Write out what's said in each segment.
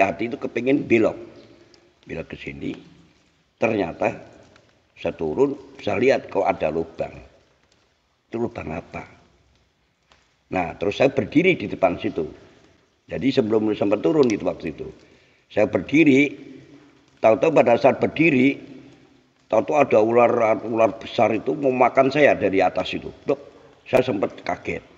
hati itu kepingin belok ke sini, ternyata saya turun, saya lihat kok ada lubang. Itu lubang apa? Nah, terus saya berdiri di depan situ. Jadi sebelum sempat turun itu waktu itu, saya berdiri. Tahu-tahu pada saat berdiri, tahu-tahu ada ular besar itu mau makan saya dari atas itu. Dok, saya sempat kaget.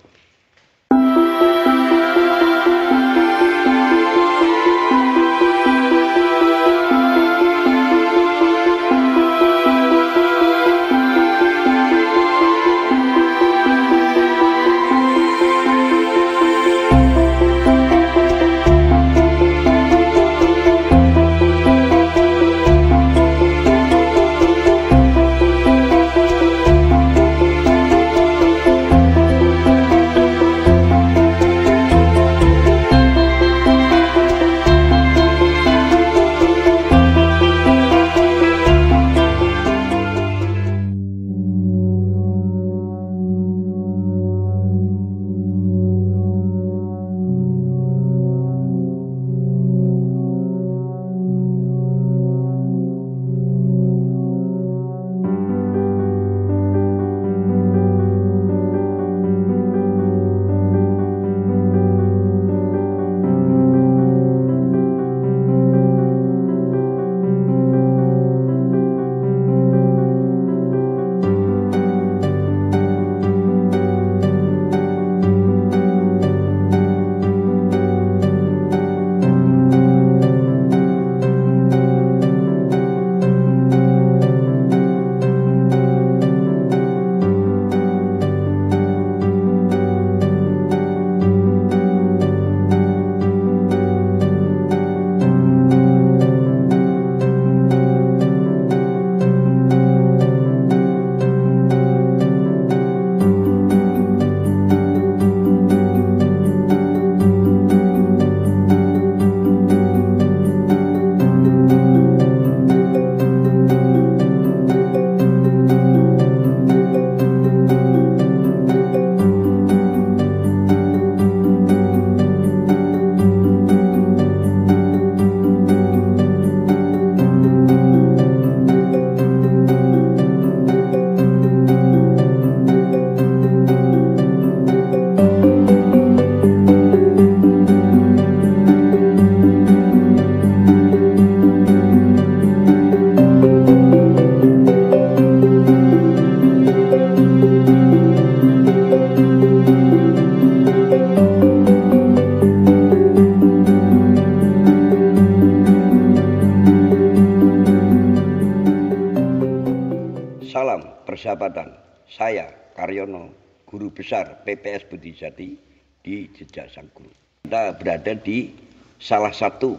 Salam persahabatan, saya Karyono, guru besar PPS Budi Jati di Jejak Sang Guru. Kita berada di salah satu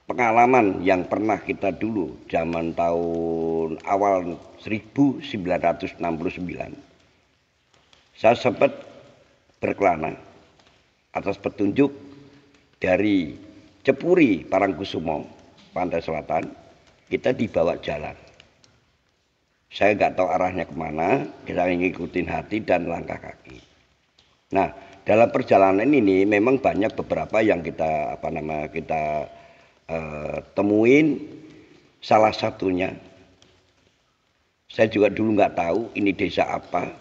pengalaman yang pernah kita dulu zaman tahun awal 1969. Saya sempat berkelana atas petunjuk dari Cepuri Parangkusumo, Pantai Selatan. Kita dibawa jalan. Saya nggak tahu arahnya kemana, kita ngikutin hati dan langkah kaki. Nah, dalam perjalanan ini memang banyak beberapa yang kita temuin. Salah satunya, saya juga dulu nggak tahu ini desa apa,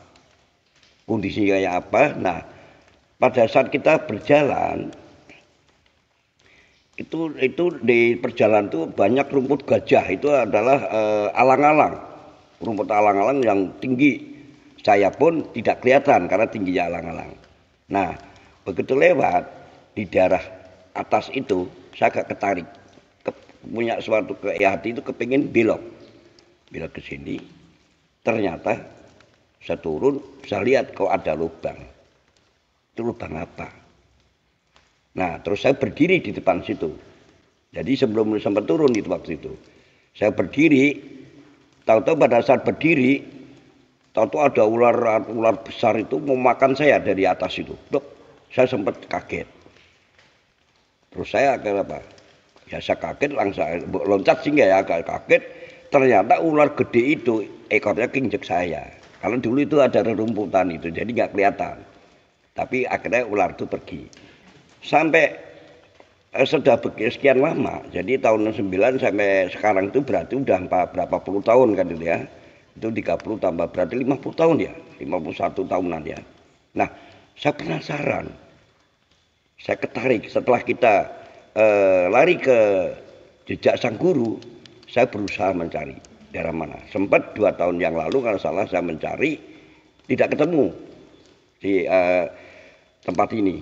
kondisinya kayak apa. Nah, pada saat kita berjalan, itu di perjalanan itu banyak rumput gajah. Itu adalah alang-alang. Rumput alang-alang yang tinggi, saya pun tidak kelihatan karena tingginya alang-alang. Nah, begitu lewat di daerah atas itu, saya agak ketarik, punya suatu hati itu kepingin belok ke sini. Ternyata saya turun, saya lihat kok ada lubang. Itu lubang apa? Nah, terus saya berdiri di depan situ. Jadi sebelum sempat turun itu waktu itu, saya berdiri. Tahu-tahu pada saat berdiri, tahu-tahu ada ular besar itu mau makan saya dari atas itu. Dok, saya sempat kaget. Terus saya akhirnya apa? Ya saya kaget, langsung loncat sehingga ya agak kaget. Ternyata ular gede itu ekornya keinjek saya. Kalau dulu itu ada rerumputan itu, jadi nggak kelihatan. Tapi akhirnya ular itu pergi. Sampai sudah sekian lama. Jadi tahun 69 sampai sekarang itu berarti udah berapa puluh tahun kan itu ya. Itu 30 tambah berarti 50 tahun ya. 51 tahunan ya. Nah, saya penasaran. Saya ketarik setelah kita lari ke jejak sang guru, saya berusaha mencari daerah mana. Sempat 2 tahun yang lalu kalau salah saya mencari, tidak ketemu di tempat ini.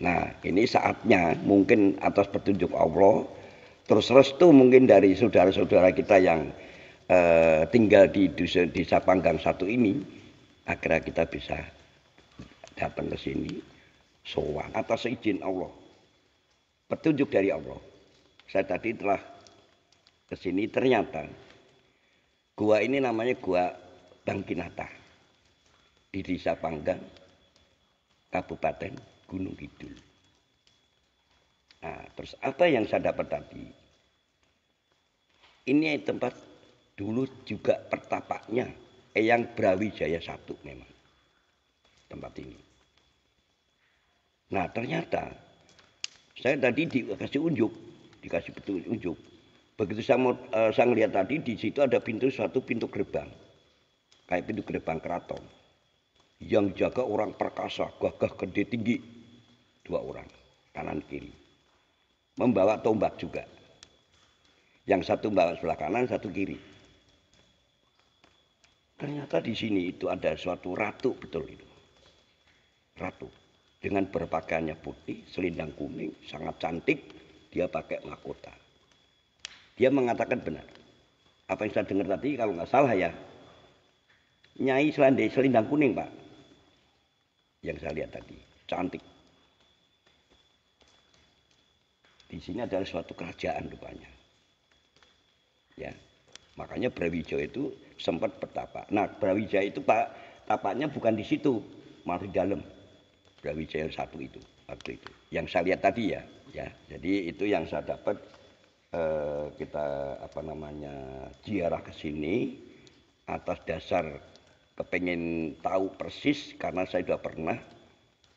Nah, ini saatnya mungkin atas petunjuk Allah, terus restu mungkin dari saudara-saudara kita yang tinggal di desa Panggang 1 ini, akhirnya kita bisa datang ke sini, sowan atas izin Allah, petunjuk dari Allah. Saya tadi telah ke sini, ternyata gua ini namanya Gua Bangkinata di Desa Panggang, Kabupaten Gunung Kidul. Nah, terus apa yang saya dapat tadi? Ini tempat dulu juga pertapaknya Eyang Brawijaya I memang tempat ini. Nah, ternyata saya tadi dikasih petunjuk. Begitu saya melihat tadi di situ ada suatu pintu gerbang, kayak pintu gerbang keraton. Yang jaga orang perkasa, gagah, gede, tinggi, 2 orang, kanan kiri, membawa tombak juga. Yang satu membawa sebelah kanan, satu kiri. Ternyata di sini itu ada suatu ratu, betul itu, ratu dengan berpakaiannya putih, selendang kuning, sangat cantik. Dia pakai mahkota. Dia mengatakan benar. Apa yang saya dengar tadi kalau nggak salah ya, Nyai selendang kuning, Pak. Yang saya lihat tadi, cantik. Di sini adalah suatu kerajaan rupanya. Ya. Makanya Brawijaya itu sempat bertapa. Nah, Brawijaya itu Pak, tapaknya bukan di situ, malah di dalam. Brawijaya 1 itu waktu itu. Yang saya lihat tadi ya. Jadi itu yang saya dapat, kita ziarah ke sini atas dasar kepengen tahu persis, karena saya sudah pernah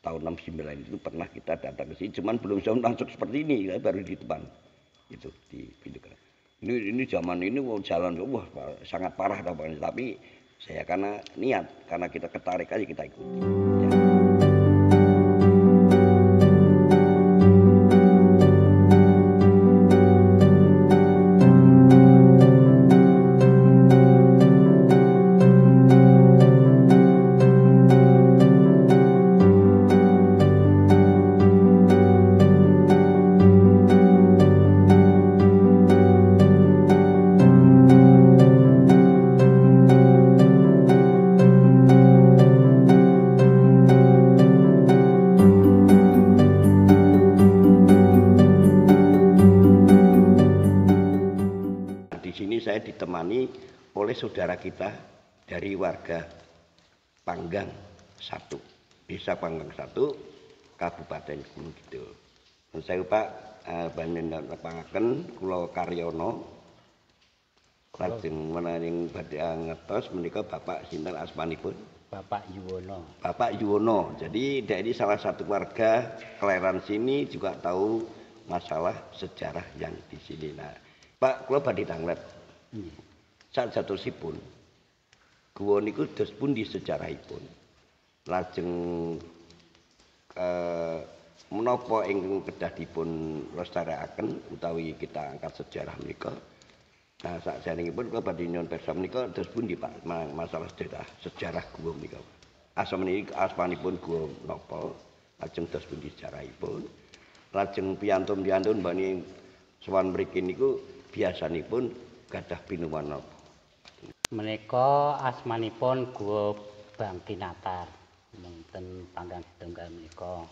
tahun 69 itu pernah kita datang ke sini, cuman belum langsung seperti ini, baru di depan itu di pintu. Ini zaman ini jalan sangat parah tapi saya karena niat, karena kita ketarik aja kita ikuti. Ya. Saya ditemani oleh saudara kita dari warga Panggang 1, Desa Panggang 1, Kabupaten Gunung Kidul. Saya Pak pangaken kula Karyono, lajeng menawi badhe ngertos menika Bapak sinten asmanipun? Bapak Yuwono. Bapak Yuwono. Jadi dari salah satu warga Kleran sini juga tahu masalah sejarah yang di sini. Nah, Pak, kula badhe tanglet. Saat jatosipun guwa niku dos pundi sejarahipun, lajeng menapa ingkang kedah dipun lestarekaken utawi kita angkat sejarah menika. Nah, sakjroning kula badhe nyuwun pirsa menika dos pundi Pak masalah sejarah guwa menika. Asmanipun guwa napa, lajeng dos pundi sejarahipun, lajeng piyantun-piyantun mbani sowan mriki niku biasanipun gadah pinuwan napa? Menika asmanipun Guwa Bangkinata, wonten Panggang setunggal menika.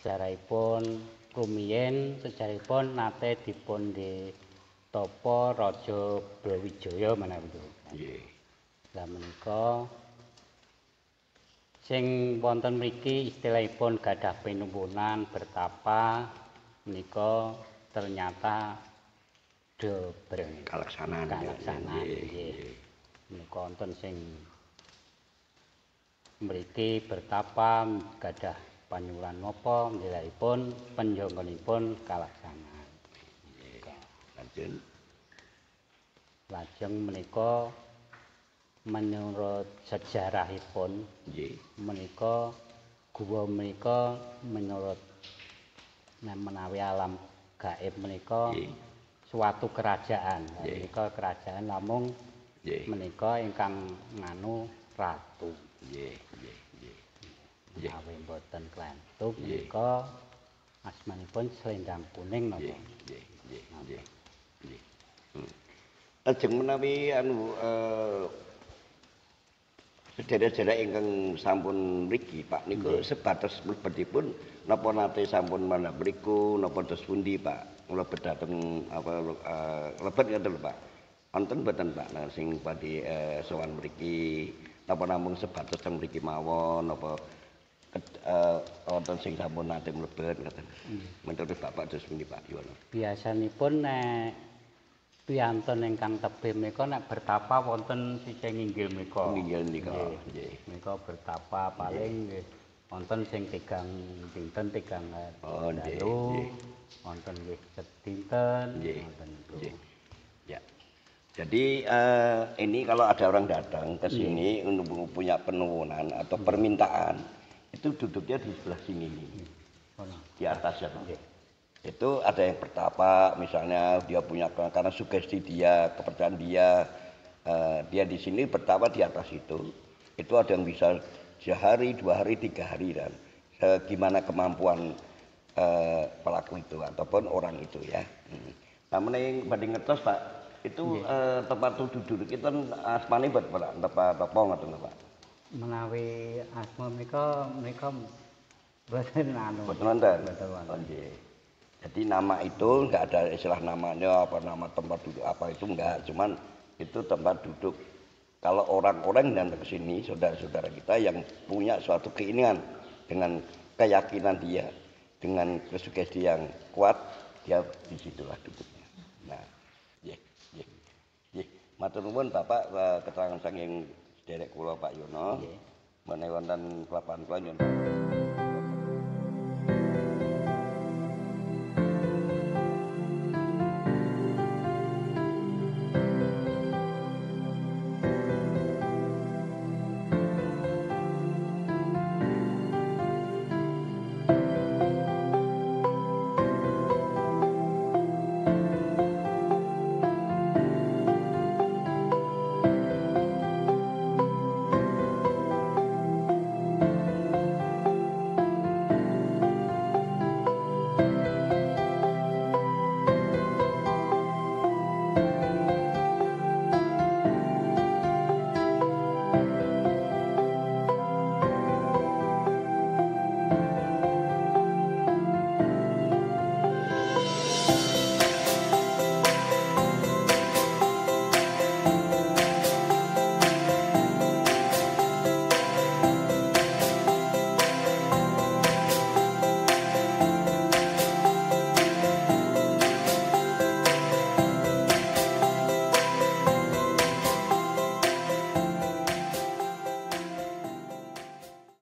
Sejarahipun rumiyin, sejarahipun nate dipun ditapa Raja Brawijaya menawi. Nggih. Lah menika sing wonten mriki istilahipun gadah pinuwunan bertapa menika ternyata dobreng kalaksanan nggih. Menika wonten sing mriki bertapa gadah panyuwun napa nggilahipun panjenenganipun kalaksanan. Lanjut. Lajeng menika menurut sejarahipun Nggih. menika guwa menika menurut menawi alam gaib menika Nggih. suatu kerajaan. Nggih. Menika kerajaan namung Nggih. menika ingkang nganu ratu. Nggih, nggih, nggih. Nggih. Menawi boten klentuk Nggih. menika asmanipun Slendang Kuning napa? Nggih, nggih, nggih, nggih. Nggih. Lajeng menawi sedherek-sedherek ingkang sampun mriki Pak niku sebatas mlebetipun napa nate sampun manah mriku napa dos pundi Pak mlebet dhateng apa lebet ngoten lho Pak. Wonten mboten Pak nah, sing badhe sowan mriki napa namung sebatas teng mriki mawon napa wonten sing sampun nate mlebet ngoten. Menurut Bapak dos pundi Pak Yono? Biasanipun nek piantun ingkang tebih menika nek bertapa wonten sisih inggil menika. Inggil nika. Nggih. Nggih. Menika bertapa paling nggih wonten sing tigang dinten tigang Oh, nggih, dalu, nggih. wonten nggih sedinten, Nggih. wonten niku. Nggih. Ya. Jadi ini kalau ada orang datang ke sini untuk punya penurunan atau permintaan itu duduknya di sebelah sini nih, Kono. di atas ya Pak. Nggih. Itu ada yang bertapa, misalnya dia punya karena sugesti dia, kepercayaan dia, dia di sini bertapa di atas itu. Itu ada yang bisa sehari, 2 hari, 3 hari dan gimana kemampuan pelaku itu ataupun orang itu ya. Nah, mening banding ngetos Pak, itu tempat duduk kita asmane buat tempat apa ngoten Pak? Menawi asma menika boten anu. Buat nonton. Boten wonten. Oh, nggih. Jadi nama itu enggak ada istilah namanya apa nama tempat duduk apa itu enggak, cuman itu tempat duduk. Kalau orang-orang yang datang ke sini, saudara-saudara kita yang punya suatu keinginan dengan keyakinan dia, dengan kesugesti yang kuat, dia disitulah duduknya. Nah, nggih, nggih, nggih. Matur nuwun Bapak keterangan saking sederek kula Pak Yono. Nggih. Menawi wonten kelapaan kula nyuwun.